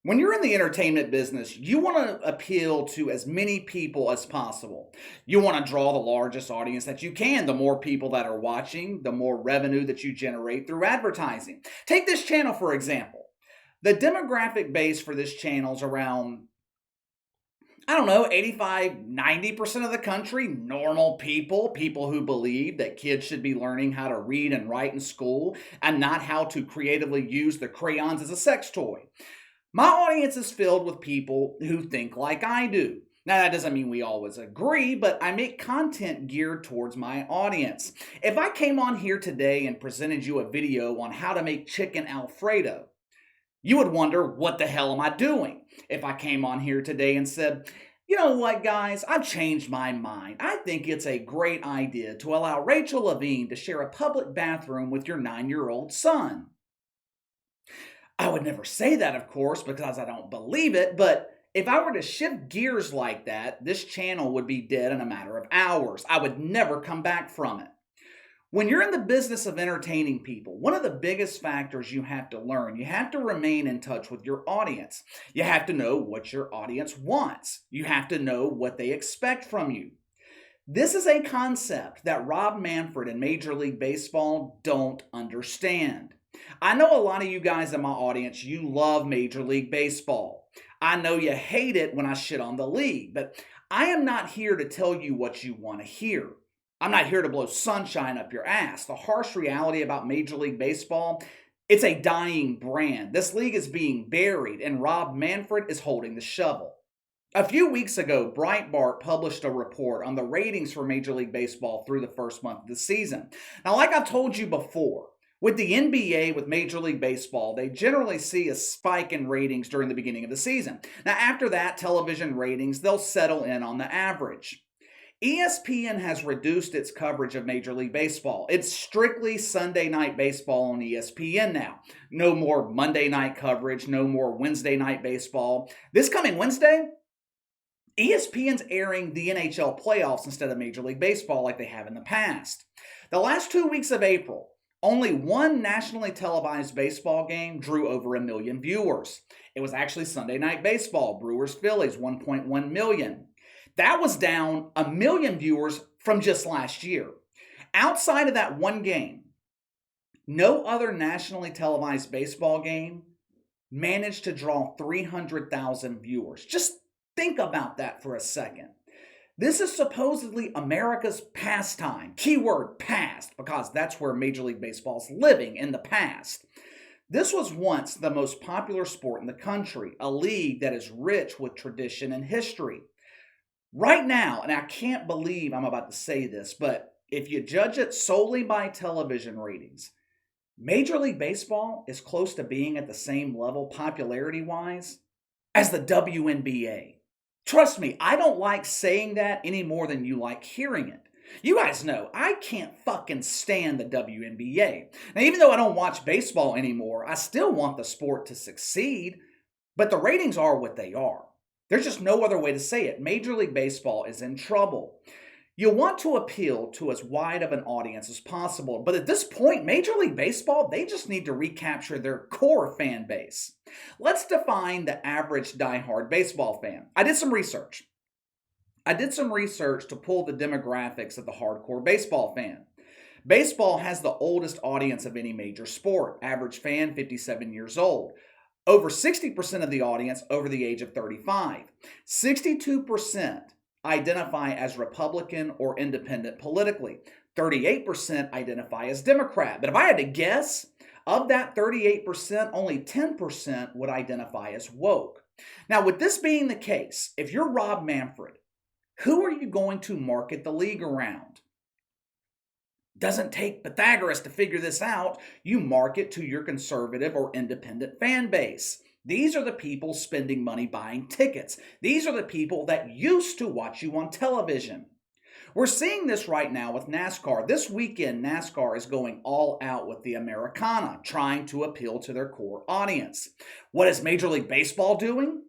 When you're in the entertainment business, you want to appeal to as many people as possible. You want to draw the largest audience that you can. The more people that are watching, the more revenue that you generate through advertising. Take this channel, for example. The demographic base for this channel is around, 85, 90% of the country, normal people, people who believe that kids should be learning how to read and write in school and not how to creatively use the crayons as a sex toy. My audience is filled with people who think like I do. Now, that doesn't mean we always agree, but I make content geared towards my audience. If I came on here today and presented you a video on how to make chicken Alfredo, you would wonder, what the hell am I doing? If I came on here today and said, you know what, guys, I've changed my mind. I think it's a great idea to allow Rachel Levine to share a public bathroom with your 9-year-old son. I would never say that, of course, because I don't believe it, but if I were to shift gears like that, this channel would be dead in a matter of hours. I would never come back from it. When you're in the business of entertaining people, one of the biggest factors you have to learn, you have to remain in touch with your audience. You have to know what your audience wants. You have to know what they expect from you. This is a concept that Rob Manfred and Major League Baseball don't understand. I know a lot of you guys in my audience, you love Major League Baseball. I know you hate it when I shit on the league, but I am not here to tell you what you want to hear. I'm not here to blow sunshine up your ass. The harsh reality about Major League Baseball, it's a dying brand. This league is being buried, and Rob Manfred is holding the shovel. A few weeks ago, Breitbart published a report on the ratings for Major League Baseball through the first month of the season. Now, like I've told you before, with the NBA, with Major League Baseball, they generally see a spike in ratings during the beginning of the season. Now, after that, television ratings, they'll settle in on the average. ESPN has reduced its coverage of Major League Baseball. It's strictly Sunday night baseball on ESPN now. No more Monday night coverage, no more Wednesday night baseball. This coming Wednesday, ESPN's airing the NHL playoffs instead of Major League Baseball like they have in the past. The last 2 weeks of April, only one nationally televised baseball game drew over 1 million viewers. It was actually Sunday Night Baseball, Brewers-Phillies, 1.1 million. That was down 1 million viewers from just last year. Outside of that one game, no other nationally televised baseball game managed to draw 300,000 viewers. Just think about that for a second. This is supposedly America's pastime. Keyword past, because that's where Major League Baseball's living, in the past. This was once the most popular sport in the country, a league that is rich with tradition and history. Right now, and I can't believe I'm about to say this, but if you judge it solely by television ratings, Major League Baseball is close to being at the same level popularity-wise as the WNBA. Trust me, I don't like saying that any more than you like hearing it. You guys know, I can't fucking stand the WNBA. Now, even though I don't watch baseball anymore, I still want the sport to succeed, but the ratings are what they are. There's just no other way to say it. Major League Baseball is in trouble. You want to appeal to as wide of an audience as possible, but at this point, Major League Baseball, they just need to recapture their core fan base. Let's define the average diehard baseball fan. I did some research to pull the demographics of the hardcore baseball fan. Baseball has the oldest audience of any major sport. Average fan, 57 years old. Over 60% of the audience over the age of 35. 62% identify as Republican or independent politically. 38% identify as Democrat. But if I had to guess, of that 38%, only 10% would identify as woke. Now, with this being the case, if you're Rob Manfred, who are you going to market the league around? Doesn't take Pythagoras to figure this out. You market to your conservative or independent fan base. These are the people spending money buying tickets. These are the people that used to watch you on television. We're seeing this right now with NASCAR. This weekend, NASCAR is going all out with the Americana, trying to appeal to their core audience. What is Major League Baseball doing?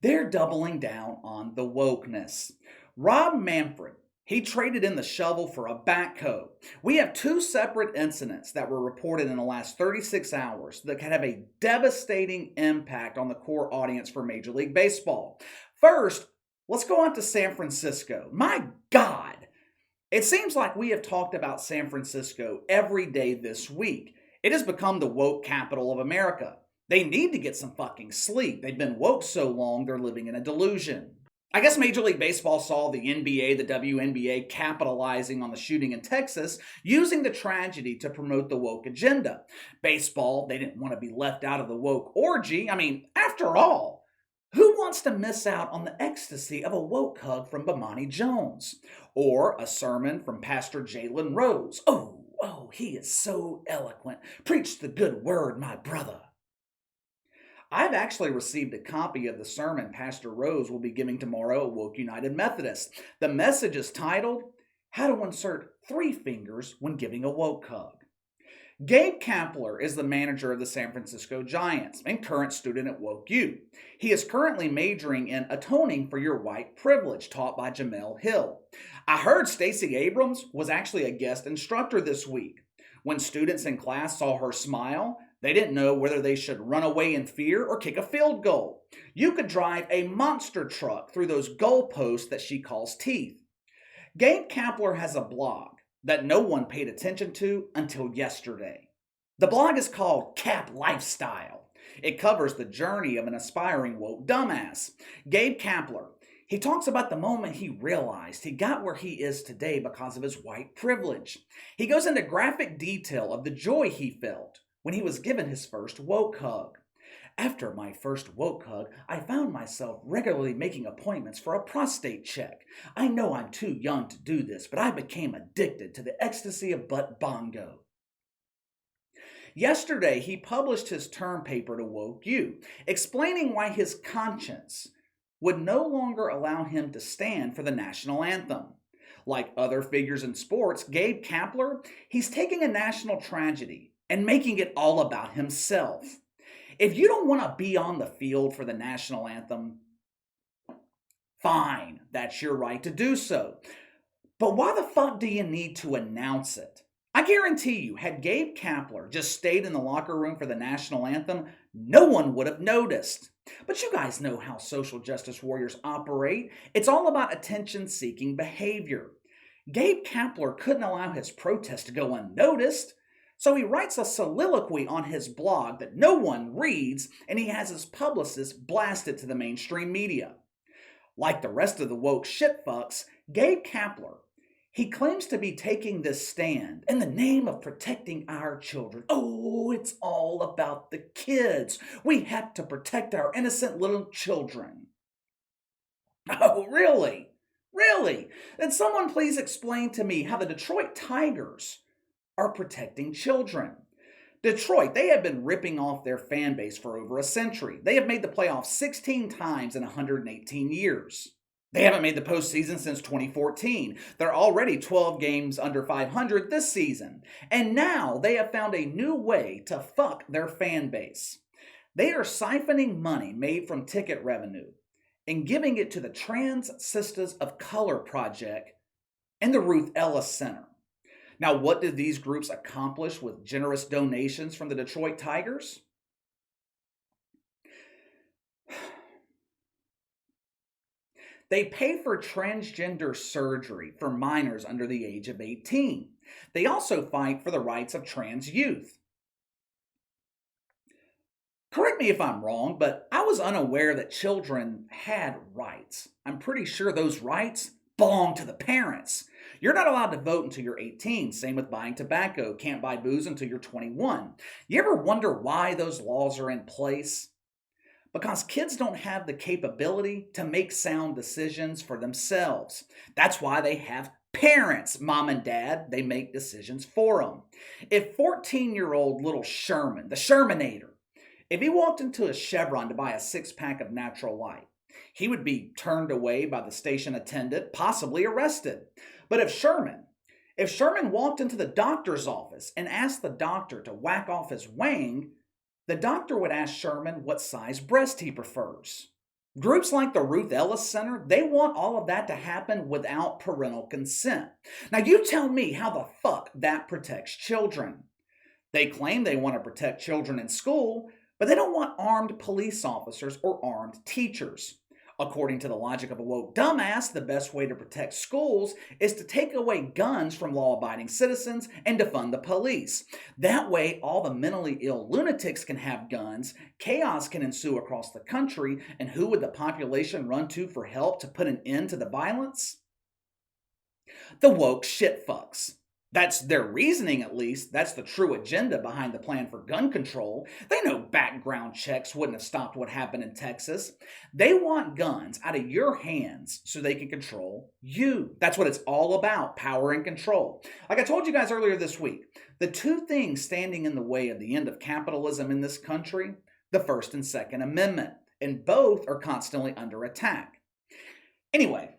They're doubling down on the wokeness. Rob Manfred, He traded in the shovel for a backhoe. We have two separate incidents that were reported in the last 36 hours that can have a devastating impact on the core audience for Major League Baseball. First, let's go on to San Francisco. My God! It seems like we have talked about San Francisco every day this week. It has become the woke capital of America. They need to get some fucking sleep. They've been woke so long, they're living in a delusion. I guess Major League Baseball saw the NBA, the WNBA capitalizing on the shooting in Texas, using the tragedy to promote the woke agenda. Baseball, they didn't want to be left out of the woke orgy. I mean, after all, who wants to miss out on the ecstasy of a woke hug from Bomani Jones? Or a sermon from Pastor Jalen Rose? Oh, he is so eloquent. Preach the good word, my brother. I've actually received a copy of the sermon Pastor Rose will be giving tomorrow at Woke United Methodist. The message is titled, How to Insert 3 Fingers When Giving a Woke Hug. Gabe Kapler is the manager of the San Francisco Giants and current student at Woke U. He is currently majoring in Atoning for Your White Privilege, taught by Jamel Hill. I heard Stacey Abrams was actually a guest instructor this week. When students in class saw her smile, they didn't know whether they should run away in fear or kick a field goal. You could drive a monster truck through those goalposts that she calls teeth. Gabe Kapler has a blog that no one paid attention to until yesterday. The blog is called Cap Lifestyle. It covers the journey of an aspiring woke dumbass. Gabe Kapler, he talks about the moment he realized he got where he is today because of his white privilege. He goes into graphic detail of the joy he felt when he was given his first woke hug. After my first woke hug, I found myself regularly making appointments for a prostate check. I know I'm too young to do this, but I became addicted to the ecstasy of butt bongo. Yesterday, he published his term paper to Woke U, explaining why his conscience would no longer allow him to stand for the national anthem. Like other figures in sports, Gabe Kapler, he's taking a national tragedy and making it all about himself. If you don't want to be on the field for the national anthem, fine, that's your right to do so. But why the fuck do you need to announce it? I guarantee you, had Gabe Kapler just stayed in the locker room for the national anthem, no one would have noticed. But you guys know how social justice warriors operate. It's all about attention-seeking behavior. Gabe Kapler couldn't allow his protest to go unnoticed. So he writes a soliloquy on his blog that no one reads, and he has his publicist blast it to the mainstream media. Like the rest of the woke shitfucks, Gabe Kapler, he claims to be taking this stand in the name of protecting our children. Oh, it's all about the kids. We have to protect our innocent little children. Oh, really? Really? Then someone please explain to me how the Detroit Tigers are protecting children. Detroit, they have been ripping off their fan base for over a century. They have made the playoffs 16 times in 118 years. They haven't made the postseason since 2014. They're already 12 games under 500 this season. And now they have found a new way to fuck their fan base. They are siphoning money made from ticket revenue and giving it to the Trans Sisters of Color Project and the Ruth Ellis Center. Now, what did these groups accomplish with generous donations from the Detroit Tigers? They pay for transgender surgery for minors under the age of 18. They also fight for the rights of trans youth. Correct me if I'm wrong, but I was unaware that children had rights. I'm pretty sure those rights belong to the parents. You're not allowed to vote until you're 18. Same with buying tobacco. Can't buy booze until you're 21. You ever wonder why those laws are in place? Because kids don't have the capability to make sound decisions for themselves. That's why they have parents, mom and dad. They make decisions for them. If 14-year-old little Sherman, the Shermanator, if he walked into a Chevron to buy a 6-pack of Natural Light, he would be turned away by the station attendant, possibly arrested. But if Sherman walked into the doctor's office and asked the doctor to whack off his wang, the doctor would ask Sherman what size breast he prefers. Groups like the Ruth Ellis Center, they want all of that to happen without parental consent. Now, you tell me how the fuck that protects children. They claim they want to protect children in school, but they don't want armed police officers or armed teachers. According to the logic of a woke dumbass, the best way to protect schools is to take away guns from law-abiding citizens and defund the police. That way, all the mentally ill lunatics can have guns, chaos can ensue across the country, and who would the population run to for help to put an end to the violence? The woke shitfucks. That's their reasoning, at least. That's the true agenda behind the plan for gun control. They know background checks wouldn't have stopped what happened in Texas. They want guns out of your hands so they can control you. That's what it's all about, power and control. Like I told you guys earlier this week, the two things standing in the way of the end of capitalism in this country, the First and Second Amendment, and both are constantly under attack. Anyway,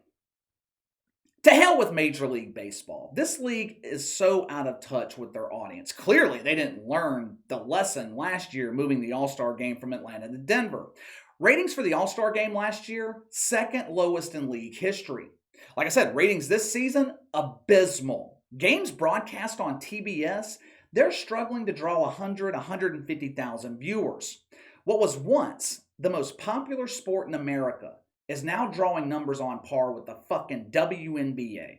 to hell with Major League Baseball. This league is so out of touch with their audience. Clearly, they didn't learn the lesson last year moving the All-Star game from Atlanta to Denver. Ratings for the All-Star game last year, second lowest in league history. Like I said, ratings this season, abysmal. Games broadcast on TBS, they're struggling to draw 100, 150,000 viewers. What was once the most popular sport in America is now drawing numbers on par with the fucking WNBA.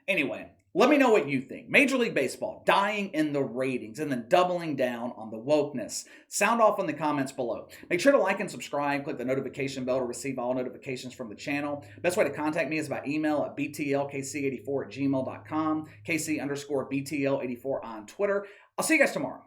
Anyway, let me know what you think. Major League Baseball dying in the ratings and then doubling down on the wokeness. Sound off in the comments below. Make sure to like and subscribe. Click the notification bell to receive all notifications from the channel. Best way to contact me is by email at btlkc84@gmail.com, KC_BTL84 on Twitter. I'll see you guys tomorrow.